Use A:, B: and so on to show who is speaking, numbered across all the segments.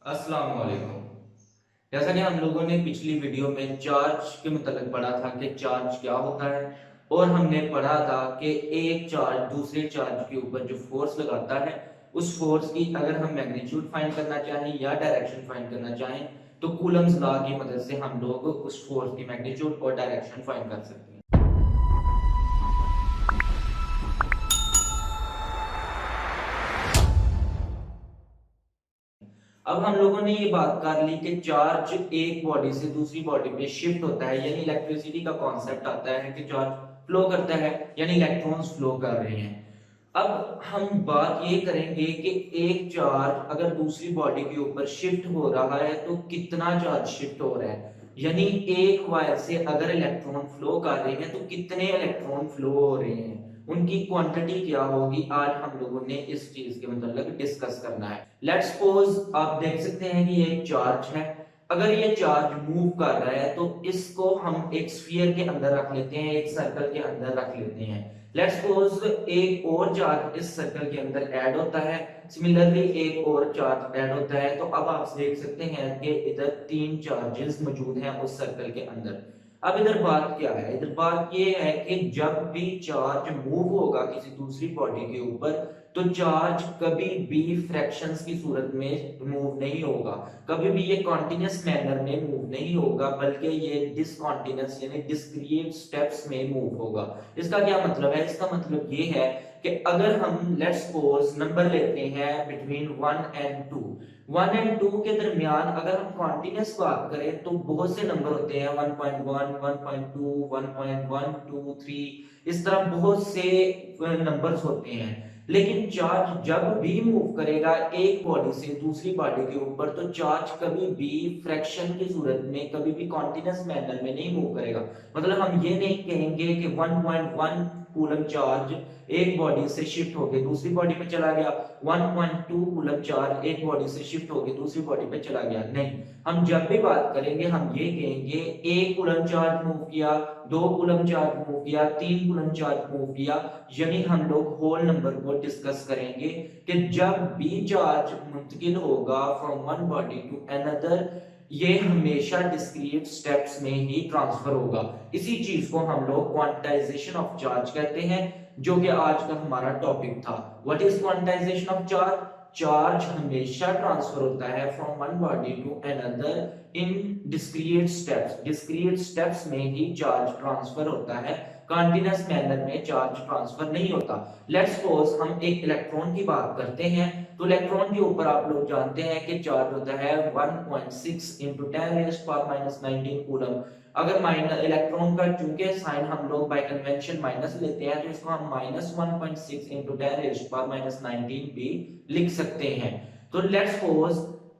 A: अस्सलाम वालेकुम। जैसा कि हम लोगों ने पिछली वीडियो में चार्ज के मतलब पढ़ा था कि चार्ज क्या होता है, और हमने पढ़ा था कि एक चार्ज दूसरे चार्ज के ऊपर जो फोर्स लगाता है, उस फोर्स की अगर हम मैग्नीट्यूड फाइंड करना चाहें या डायरेक्शन फाइंड करना चाहें तो कूलम्स लॉ की मदद से हम लोग उस फोर्स की मैग्नीट्यूड और डायरेक्शन फाइंड कर सकते हैं। अब हम लोगों ने ये बात कर ली कि चार्ज एक बॉडी से दूसरी बॉडी पे शिफ्ट होता है, यानी इलेक्ट्रिसिटी का कॉन्सेप्ट आता है कि चार्ज फ्लो करता है, यानी इलेक्ट्रॉन्स फ्लो कर रहे हैं। अब हम बात ये करेंगे कि एक चार्ज अगर दूसरी बॉडी के ऊपर शिफ्ट हो रहा है तो कितना चार्ज शिफ्ट हो रहा है, यानी एक वायर से अगर इलेक्ट्रॉन फ्लो कर रहे हैं तो कितने इलेक्ट्रॉन फ्लो हो रहे हैं, उनकी क्वांटिटी क्या होगी, आज हम लोगों ने इस चीज के मतलब डिस्कस करना है। लेट्स सपोज आप देख सकते हैं कि ये एक चार्ज है। अगर ये चार्ज मूव कर रहा है तो इसको हम एक स्फीयर के अंदर रख लेते हैं, एक सर्कल के अंदर रख लेते हैं। लेट्स सपोज एक और चार्ज इस सर्कल के अंदर ऐड होता है, सिमिलरली एक और चार्ज ऐड होता है, तो अब आप देख सकते हैं कि इधर तीन चार्जेस मौजूद हैं उस सर्कल के अंदर। अब इधर बात क्या है, इधर बात ये है कि जब भी चार्ज मूव होगा किसी दूसरी बॉडी के ऊपर तो चार्ज कभी भी फ्रैक्शंस की सूरत में मूव नहीं होगा, कभी भी ये कॉन्टिन्यूस मैनर में मूव नहीं होगा, बल्कि ये डिसकॉन्टिन्यूस यानी डिस्क्रीट स्टेप्स में मूव होगा। इसका क्या मतलब है, इसका मतलब ये है कि अगर हम लेट्स सपोज नंबर लेते हैं बिटवीन 1 एंड 2, 1 एंड 2 के दरमियान अगर हम कॉन्टिन्यूस बात करें तो बहुत से नंबर होते हैं, 1.1 1.2 1.123, इस तरह बहुत से नंबर्स होते हैं। लेकिन चार्ज जब भी मूव करेगा एक बॉडी से दूसरी बॉडी के ऊपर तो चार्ज कभी भी फ्रैक्शन की सूरत में कभी भी कॉन्टिन्यूस मैनर में नहीं मूव करेगा। मतलब हम ये नहीं कहेंगे कि 1.1 कूलम चार्ज एक बॉडी से शिफ्ट होके दूसरी बॉडी पे चला गया, 1.2 कूलम चार्ज एक बॉडी से शिफ्ट होके दूसरी बॉडी पे चला गया, नहीं। हम जब भी बात करेंगे हम ये कहेंगे एक कूलम चार्ज मूव किया, दो कूलम चार्ज मूव किया, तीन कूलम चार्ज मूव किया, यानी हम लोग होल नंबर को डिस्कस करेंगे कि जब भी चार्ज मुंतकिल होगा from one body to another ये हमेशा डिस्क्रीट स्टेप्स में ही ट्रांसफर होगा। इसी चीज को हम लोग क्वांटाइजेशन ऑफ चार्ज कहते हैं, जो कि आज का हमारा टॉपिक था। What is quantization of charge? Charge हमेशा ट्रांसफर होता है from one body to another in discrete steps, discrete steps में ही चार्ज ट्रांसफर होता है, कंटीन्यूअस मैनर में चार्ज ट्रांसफर नहीं होता। लेट्स सपोज हम एक इलेक्ट्रॉन की बात करते हैं, तो इलेक्ट्रॉन के ऊपर आप लोग जानते हैं कि चार्ज होता है 1.6 into 10⁻⁻19 कूलम। अगर माइनस इलेक्ट्रॉन का चूंकि साइन हम लोग बाय कन्वेंशन माइनस लेते हैं तो इसको हम -1.6 into 10⁻⁻19 भी लिख सकते हैं। तो लेट्स सपोज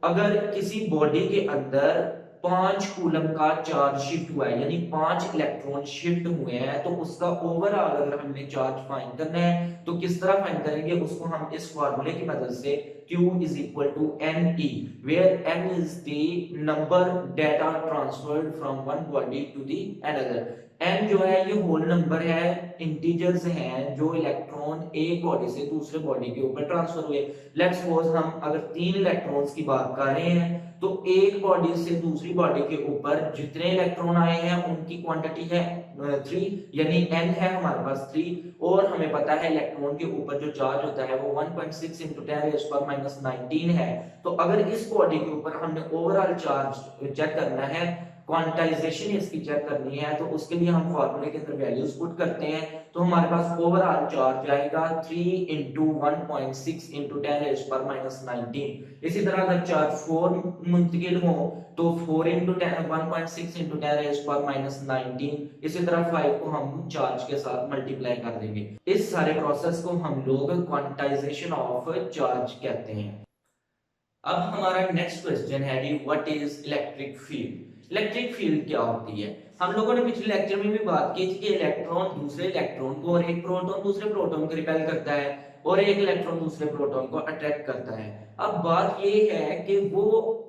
A: अगर किसी बॉडी के अंदर 5 कूलम का चार्ज शिफ्ट हुआ है, यानी 5 इलेक्ट्रॉन शिफ्ट हुए हैं, तो उसका ओवरऑल अगर हमने चार्ज फाइंड करना है तो किस तरह फाइंड करेंगे, उसको हम इस फार्मूले की मदद से Q is equal to NE, where N is the number data transferred from one body to the another। N जो है ये होल नंबर है, इंटीजर्स हैं जो इलेक्ट्रॉन एक बॉडी से दूसरे बॉडी के ऊपर ट्रांसफर हुए। लेट्स सपोज हम अगर 3 इलेक्ट्रॉन्स की बात कर रहे हैं तो एक बॉडी से दूसरी बॉडी के ऊपर जितने इलेक्ट्रॉन आए हैं उनकी क्वांटिटी है 3, यानी n है हमारे पास 3, और हमें पता है इलेक्ट्रॉन के ऊपर जो चार्ज होता है वो 1.6 into 10⁻⁻19 है। तो अगर इस बॉडी के ऊपर हमने ओवरऑल चार्ज चेक करना है, क्वांटाइजेशन इसकी चेक करनी है, तो उसके लिए हम फार्मूले के अंदर वैल्यूज पुट करते हैं, तो हमारे पास ओवरऑल चार्ज आएगा 3 into 1.6 into 10⁻⁻19। इसी तरह अगर चार्ज 4 मुंतकिल हो तो 4 into 1.6 into 10⁻⁻19, इसी तरह 5 को हम चार्ज के साथ मल्टीप्लाई कर देंगे। इस सारे प्रोसेस को हम लोग क्वांटाइजेशन ऑफ चार्ज कहते हैं। अब हमारा नेक्स्ट क्वेश्चन है कि what is electric field. Electric field क्या होती है? हम लोगों ने पिछले लेक्चर में भी बात की थी कि इलेक्ट्रॉन दूसरे इलेक्ट्रॉन को और एक प्रोटॉन दूसरे प्रोटॉन को रिपेल करता है और एक इलेक्ट्रॉन दूसरे प्रोटॉन को अट्रैक्ट करता है। अब बात ये है कि वो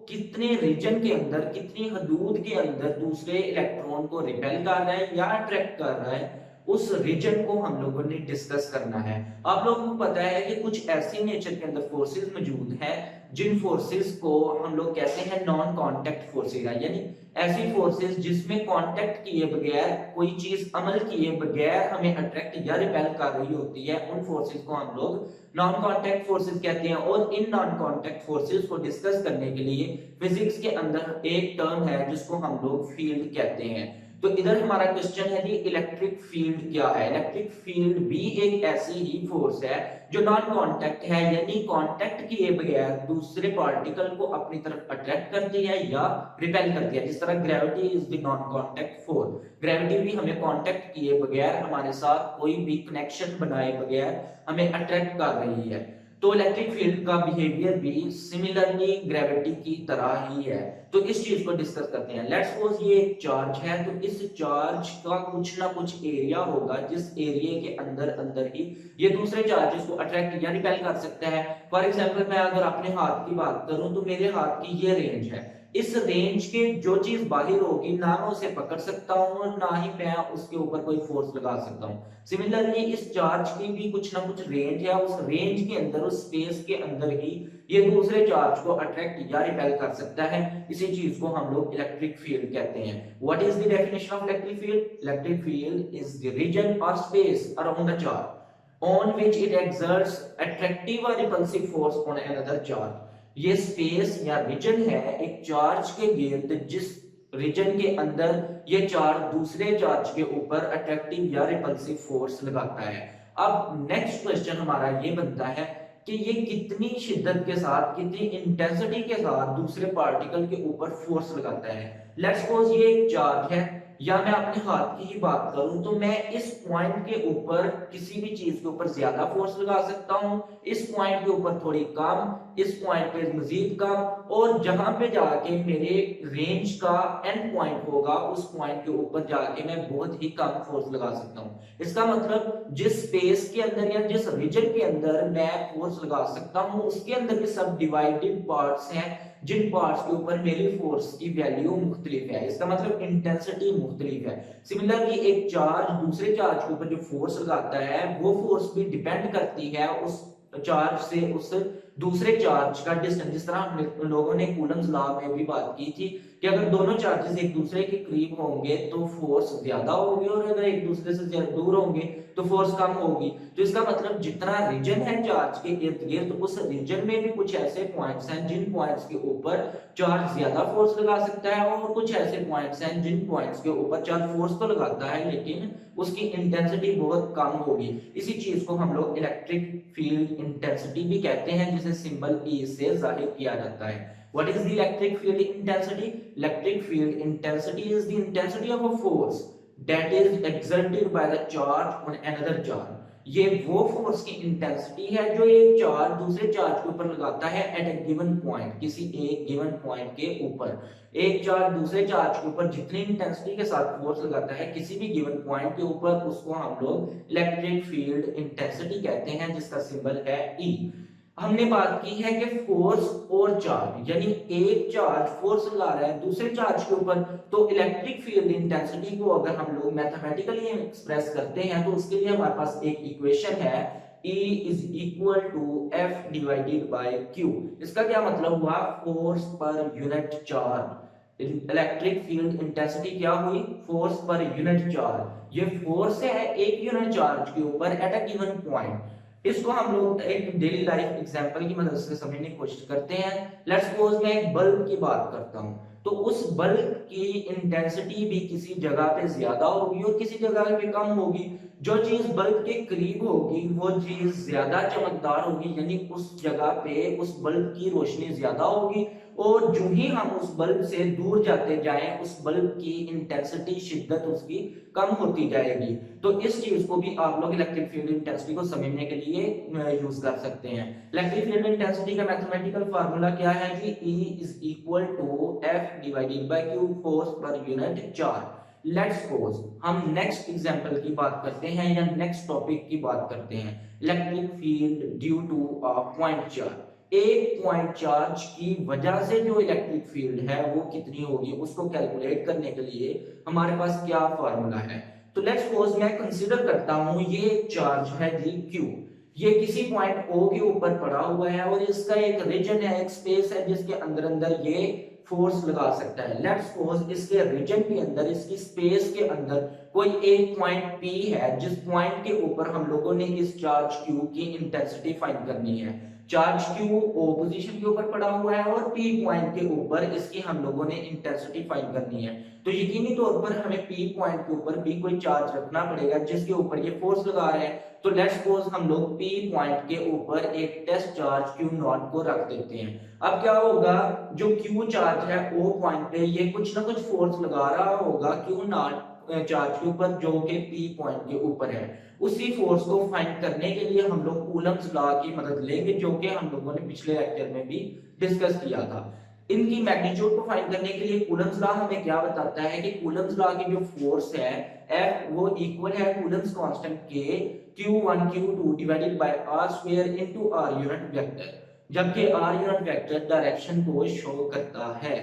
A: कितने रीजन के अंदर, कितनी हदूद के अंदर दूसरे इलेक्ट्रॉन को रिपेल कर रहा है या अट्रैक्ट कर रहा है, उस रीजन को हम लोगों ने डिस्कस करना है। आप लोगों को पता है कि कुछ ऐसी नेचर के अंदर फोर्सेस मौजूद हैं जिन फोर्सेस को हम लोग कहते हैं नॉन कांटेक्ट फोर्सेस, यानी ऐसी फोर्सेस जिसमें कांटेक्ट किए बगैर, कोई चीज अमल किए बगैर हमें अट्रैक्ट या रिपेल कर रही होती है, उन फोर्सेस को हम लोग नॉन कांटेक्ट फोर्सेस कहते हैं। और इन नॉन कांटेक्ट फोर्सेस को डिस्कस करने के लिए फिजिक्स के अंदर एक टर्म है जिसको हम लोग फील्ड कहते हैं। तो इधर हमारा क्वेश्चन है जी इलेक्ट्रिक फील्ड क्या है। इलेक्ट्रिक फील्ड भी एक ऐसी ही फोर्स है जो नॉन कांटेक्ट है, यानी कांटेक्ट किए बगैर दूसरे पार्टिकल को अपनी तरफ अट्रैक्ट करती है या रिपेल करती है। जिस तरह gravity is the non contact force, gravity भी हमें कांटेक्ट किए बगैर, हमारे साथ कोई भी कनेक्शन बनाए बगैर हमें अट्रैक्ट कर रही है। तो इलेक्ट्रिक फील्ड का बिहेवियर भी सिमिलरली ग्रेविटी की तरह ही है। तो इस चीज को डिस्कस करते हैं। लेट्स सपोज ये एक चार्ज है, तो इस चार्ज का कुछ ना कुछ एरिया होगा जिस एरिया के अंदर अंदर ही ये दूसरे चार्जेस को अट्रैक्ट या रिपेल कर सकता है। फॉर एग्जांपल मैं अगर अपने हाथ की बात करूं तो मेरे हाथ की ये रेंज है, इस रेंज के जो चीज बाहर होगी ना मैं उसे पकड़ सकता हूं और ना ही मैं उसके ऊपर कोई फोर्स लगा सकता हूं। सिमिलरली इस चार्ज की भी कुछ ना कुछ रेंज है, उस रेंज के अंदर, उस स्पेस के अंदर ही ये दूसरे चार्ज को अट्रैक्ट या रिपेल कर सकता है। इसी चीज को हम लोग इलेक्ट्रिक फील्ड कहते हैं। What is the definition of electric field? Electric field is the region or space around the charge on which it exerts attractive or repulsive force on another charge। ये स्पेस या reason है एक charge के गिर्द जिस reason के अंदर ये चार्ज दूसरे चार्ज के ऊपर अट्रैक्टिव या रिपल्सिव फोर्स लगाता है। अब नेक्स्ट क्वेश्चन हमारा ये बनता है कि ये कितनी शिद्दत के साथ, कितनी इंटेंसिटी के साथ दूसरे पार्टिकल के ऊपर फोर्स लगाता है। लेट्स सपोज ये एक चार्ज है, या मैं अपने हाथ की ही बात करूं तो मैं इस पॉइंट के ऊपर किसी भी चीज के ऊपर ज्यादा फोर्स लगा सकता हूं, इस पॉइंट के ऊपर थोड़ी कम, इस पॉइंट पे मजीद कम, और जहां पे जाके मेरे रेंज का एंड पॉइंट होगा उस पॉइंट के ऊपर जाके मैं बहुत ही कम फोर्स लगा सकता हूं। इसका मतलब जिस स्पेस के अंदर या जिस रीजन के अंदर मैं फोर्स लगा सकता हूं उसके अंदर के सब डिवाइडेड पार्ट्स हैं जिन पार्ट्स के ऊपर मेरी फोर्स की वैल्यू मुख्तलिफ है। इसका मतलब इंटेंसिटी मुख्तलिफ है। सिमिलरली एक चार्ज दूसरे चार्ज के ऊपर जो फोर्स लगाता है वो फोर्स भी डिपेंड करती है उस चार्ज से उस दूसरे चार्ज का डिस्टेंस। जिस तरह हम लोगों ने कूलम्स लॉ में भी बात की थी कि अगर दोनों चार्जेस एक दूसरे के करीब होंगे तो फोर्स ज्यादा होगी, और अगर एक दूसरे से दूर होंगे तो फोर्स कम होगी। तो इसका मतलब जितना रीजन है चार्ज के इर्द गिर्द तो उस रीजन में भी कुछ ऐसे पॉइंट्स हैं जिन पॉइंट्स के ऊपर चार्ज ज्यादा फोर्स लगा सकता है, और कुछ ऐसे पॉइंट्स हैं जिन पॉइंट्स के ऊपर चार्ज फोर्स तो लगाता है लेकिन उसकी इंटेंसिटी बहुत कम होगी। इसी चीज को हम लोग इलेक्ट्रिक फील्ड इंटेंसिटी भी कहते हैं, जिसे सिंबल E से जाहिर किया जाता है। What is the electric field intensity? Electric field intensity is the intensity of a force that is exerted by the charge on another charge। ये वो फोर्स की इंटेंसिटी है जो एक चार्ज दूसरे चार्ज के ऊपर लगाता है एट ए गिवन पॉइंट, किसी एक गिवन पॉइंट के ऊपर। एक चार्ज दूसरे चार्ज के ऊपर जितनी इंटेंसिटी के साथ फोर्स लगाता है किसी भी गिवन पॉइंट के ऊपर, उसको हम लोग इलेक्ट्रिक फील्ड इंटेंसिटी कहते हैं, जिसका सिंबल है E। हमने बात की है कि फोर्स और चार्ज, यानी एक चार्ज फोर्स लगा रहा है दूसरे चार्ज के ऊपर, तो इलेक्ट्रिक फील्ड इंटेंसिटी को अगर हम लोग मैथमेटिकली एक्सप्रेस करते हैं तो उसके लिए हमारे पास एक इक्वेशन है E is equal to F divided by Q। इसका क्या मतलब हुआ? Force per unit charge. Electric field intensity क्या हुई? Force per unit charge. ये फोर्स है एक यूनिट चार्ज के ऊपर एट अ गिवन पॉइंट। इसको हम लोग एक डेली लाइफ एग्जांपल की मदद से समझने की कोशिश करते हैं। लेट्स सपोज मैं एक बल्ब की बात करता हूं, तो उस बल्ब की इंटेंसिटी भी किसी जगह पे ज्यादा होगी और किसी जगह पे कम होगी। जो चीज बल्ब के करीब होगी वो चीज ज्यादा चमकदार होगी, यानी उस जगह पे उस बल्ब की रोशनी ज्यादा होगी, और जो ही हम उस बल्ब से दूर जाते जाएं उस बल्ब की इंटेंसिटी, शिद्दत उसकी कम होती जाएगी। तो इस चीज को भी आप लोग इलेक्ट्रिक फील्ड इंटेंसिटी को समझने के लिए यूज कर सकते हैं। इलेक्ट्रिक फील्ड इंटेंसिटी का मैथमेटिकल फार्मूला क्या है जी? E is equal to F divided by Q, force per unit charge. Let's suppose हम नेक्स्ट एग्जांपल की बात करते हैं या नेक्स्ट टॉपिक की बात करते हैं, electric field due to a point charge. एक पॉइंट चार्ज की वजह से जो इलेक्ट्रिक फील्ड है वो कितनी होगी, उसको कैलकुलेट करने के लिए हमारे पास क्या फार्मूला है? तो लेट्स सपोज मैं कंसीडर करता हूं ये एक चार्ज है जी Q, ये किसी पॉइंट O के ऊपर पड़ा हुआ है और इसका एक रीजन है, एक स्पेस है जिसके अंदर अंदर ये फोर्स लगा सकता है। लेट्स सपोज इसके रीजन के अंदर, इसकी स्पेस के अंदर कोई एक पॉइंट P है जिस पॉइंट के ऊपर हम लोगों ने इस चार्ज Q की इंटेंसिटी फाइंड करनी है। चार्ज Q O पोजीशन के ऊपर पड़ा हुआ है और P पॉइंट के ऊपर इसकी हम लोगों ने इंटेंसिटी फाइंड करनी है। तो यकीनी तौर पर हमें P पॉइंट के ऊपर भी कोई चार्ज रखना पड़ेगा जिसके ऊपर ये फोर्स लगा रहे हैं। तो लेट्स सपोज हम लोग P पॉइंट के ऊपर एक टेस्ट चार्ज Q नॉट को रख देते हैं। अब क्या होगा, जो Q चार्ज है O पॉइंट पे ये कुछ ना कुछ फोर्स लगा रहा होगा Q नॉट चार्ज के ऊपर जो कि P पॉइंट के ऊपर है। उसी फोर्स को फाइंड करने के लिए हम लोग कूलम्स लॉ की मदद लेंगे जो कि हम लोगों ने पिछले लेक्चर में भी डिस्कस किया था। इनकी मैग्नीट्यूड को फाइंड करने के लिए कूलम्स लॉ हमें क्या बताता है कि कूलम्स लॉ की जो फोर्स है F वो इक्वल है कूलम्स कांस्टेंट के Q1 Q2 divided by R square into R unit vector, जबकि R यूनिट वेक्टर डायरेक्शन को शो करता है।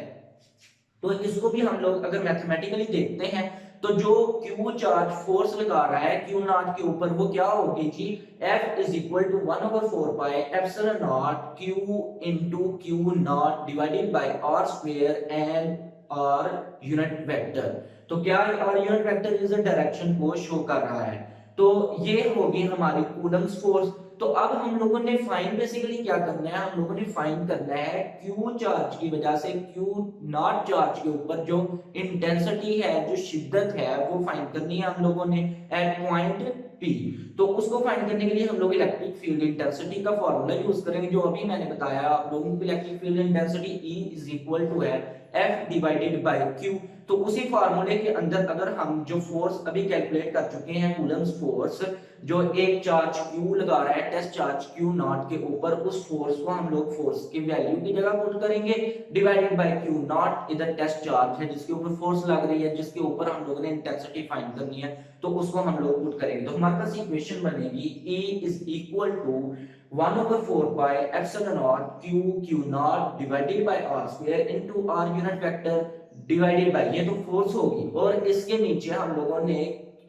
A: तो इसको भी हम लोग अगर मैथमेटिकली देखते हैं तो जो Q चार्ज फोर्स लगा रहा है Q नॉट के ऊपर वो क्या होगी जी, F is equal to 1/4 pi epsilon naught Q into Q naught divided by R square and R unit vector. तो क्या R यूनिट वेक्टर इस डायरेक्शन को शो कर रहा है। तो ये होगी हमारी कूलम्स फोर्स। तो अब हम लोगों ने फाइंड बेसिकली क्या करना है, हम लोगों ने फाइंड करना है Q चार्ज की वजह से Q नॉट चार्ज के ऊपर जो इंटेंसिटी है, जो शिद्दत है वो फाइंड करनी है हम लोगों ने एट पॉइंट P। तो उसको फाइंड करने के लिए हम लोग इलेक्ट्रिक फील्ड इंटेंसिटी का फॉर्मूला यूज करेंगे जो अभी मैंने बताया आप लोगों को। Electric field intensity E is equal to है F डिवाइडेड बाय Q। तो उसी फार्मूले के अंदर अगर हम जो फोर्स अभी कैलकुलेट कर चुके हैं कूलम्स फोर्स, जो एक चार्ज Q लगा रहा है टेस्ट चार्ज Q नॉट के ऊपर, उस फोर्स को हम लोग फोर्स की वैल्यू की जगह पुट करेंगे डिवाइडेड बाय Q नॉट, इधर टेस्ट चार्ज है जिसके ऊपर फोर्स लग रही है, जिसके ऊपर हम लोगों ने इंटेंसिटी फाइंड करनी है, तो उसको हम लोग पुट करेंगे। तो हमारे पास इक्वेशन बनेगी E is equal to 1/4 pi epsilon naught Q naught divided by R square into R unit vector divided by, ये तो फोर्स होगी, और इसके नीचे हम लोगों ने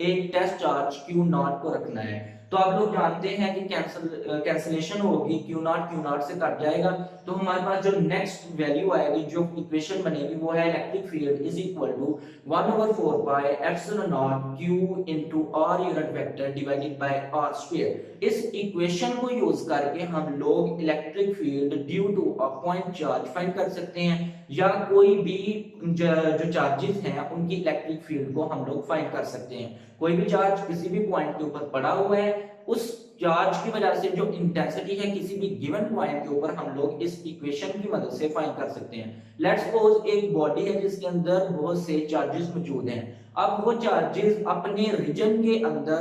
A: एक टेस्ट चार्ज Q नॉट को रखना है। तो आप लोग जानते हैं कि कैंसिलेशन होगी, Q नॉट से कट जाएगा। तो हमारे पास जो नेक्स्ट वैल्यू आएगी, जो इक्वेशन बनेगी वो है electric field is equal to 1/4 pi epsilon naught Q into R unit vector divided by R square. इस इक्वेशन को यूज करके हम लोग electric field due to a point charge find कर सकते हैं, या कोई भी जो चार्जेस हैं उनकी इलेक्ट्रिक फील्ड को हम लोग फाइंड कर सकते हैं। कोई भी चार्ज किसी भी पॉइंट के ऊपर पड़ा हुआ है, उस चार्ज की वजह से जो इंटेंसिटी है किसी भी गिवन पॉइंट के ऊपर हम लोग इस इक्वेशन की मदद से फाइंड कर सकते हैं। लेट्स सपोज एक बॉडी है जिसके अंदर बहुत से चार्जेस मौजूद हैं। अब वो चार्जेस अपने रीजन के अंदर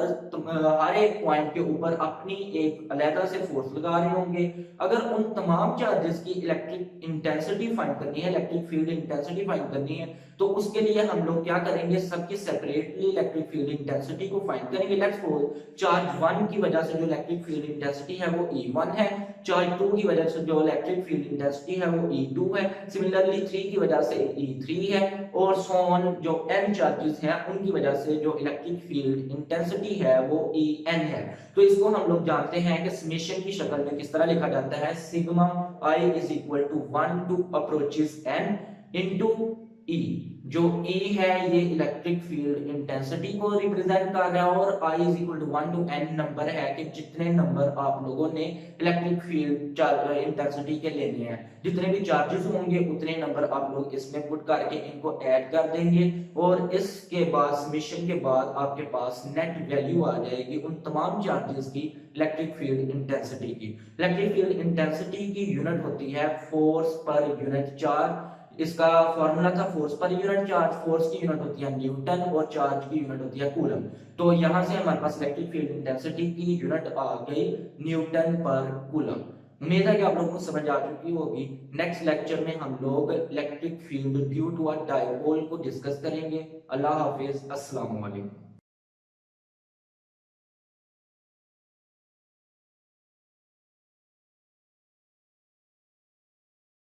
A: हर एक पॉइंट के ऊपर अपनी एक अलग से फोर्स लगा रहे होंगे। अगर उन तमाम चार्जेस की इलेक्ट्रिक इंटेंसिटी फाइंड करनी है, इलेक्ट्रिक फील्ड इंटेंसिटी फाइंड करनी है, तो उसके लिए हम लोग क्या करेंगे, सबकी सेपरेटली इलेक्ट्रिक फील्ड इंटेंसिटी को फाइंड करेंगे। लेट्स सपोज चार्ज 1 की वजह से जो इलेक्ट्रिक फील्ड इंटेंसिटी है वो E1 है, चार्ज 2 की वजह से जो इलेक्ट्रिक फील्ड इंटेंसिटी है वो E2 है, सिमिलरली 3 की वजह से E3 है, और सो ऑन जो n चार्जेस हैं उनकी वजह से जो इलेक्ट्रिक फील्ड इंटेंसिटी है वो En है। तो इसको हम लोग जानते हैं कि समेशन की शक्ल में किस तरह लिखा जाता है, sigma I is equal to 1 to approaches n into E। जो E है ये इलेक्ट्रिक फील्ड इंटेंसिटी को रिप्रेजेंट कर रहा है, और I is equal to 1 to n number है कि जितने नंबर आप लोगों ने इलेक्ट्रिक फील्ड इंटेंसिटी के लेने हैं, जितने भी चार्जेस होंगे उतने नंबर आप लोग इसमें पुट करके इनको ऐड कर देंगे, और इसके बाद समेशन के बाद आपके पास नेट वैल्यू आ जाएगी उन तमाम चार्जेस की इलेक्ट्रिक फील्ड इंटेंसिटी की। इलेक्ट्रिक फील्ड इंटेंसिटी की यूनिट होती है फोर्स पर यूनिट चार्ज। इसका फॉर्मूला था force per unit charge, force की यूनिट होती है न्यूटन और चार्ज की यूनिट होती है कूलम। तो यहां से हमारे पास इलेक्ट्रिक फील्ड इंटेंसिटी की यूनिट आ गई न्यूटन पर कूलम। उम्मीद है कि आप लोगों को समझ आ चुकी होगी। नेक्स्ट लेक्चर में हम लोग electric field due to a dipole को डिस्कस करेंगे। अल्लाह हाफिज, अस्सलाम वालेकुम।